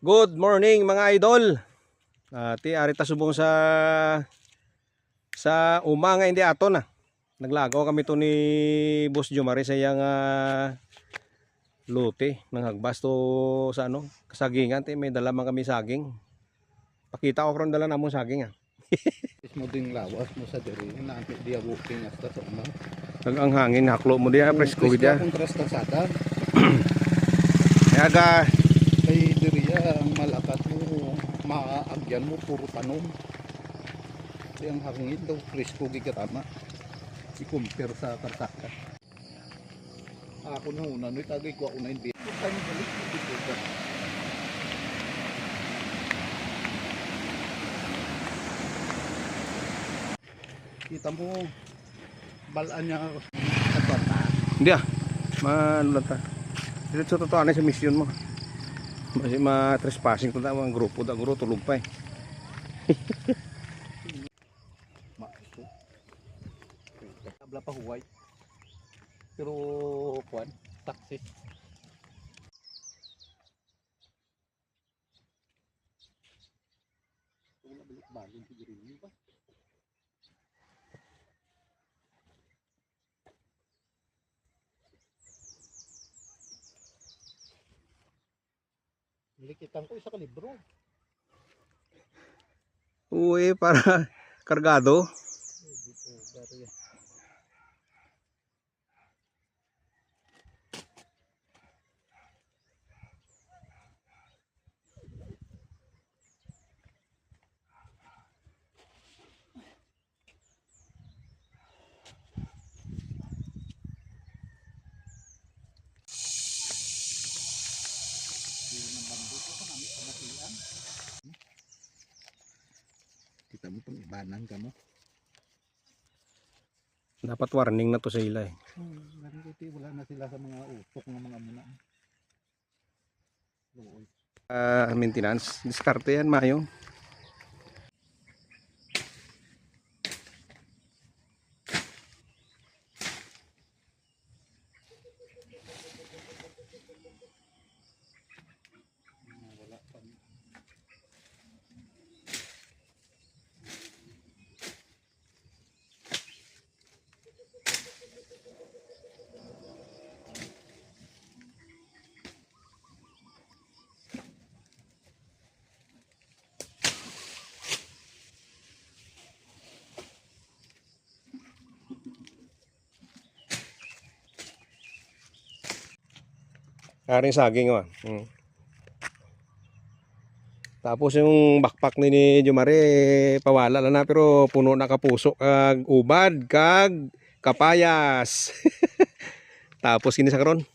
Good morning mga idol. Ti arita subong sa umanga hindi ato na. Naglagaw kami to ni Boss Jomari sa iyang lote ng hagbas to sa ano, kasagingan. Ti may dala man kami saging. Pakita ko ron dala namong saging Is mo ding lawas mo sa diri na di abuking hasta sa una. Ang hangin haklo mo diya presko diya. Kontras ta sada. Aga Kay diri ang malakat mo maagyan mo puro tanom. Kaya ang hangin daw presko gigatama. I-compare sa kartaka. Ako na una no tagay ko una hindi. Tayo balik dito. Kita mo balaan niya sa torta. hindi ano lang ta. Diretso to sa mission mo. Kasi ma-trespassing to ta mga grupo da guro tulog pa Maiso. Tabla pa huway. Pero kuan, taxi. Wala balik balon siguro niyo ba? Likitan ko isa ka libro. Uy, para kargado. Dito, dari. Kita mo pang ibanan ka mo. Dapat warning na to sa ila Ganun ko wala na sila sa mga utok ng mga muna. Looy. Maintenance. Diskarte yan, Mayo. Wala pa. Karing saging Tapos yung backpack ni Jomare pawala na pero puno na kapuso kag ubad kag kapayas. Tapos kini sa karon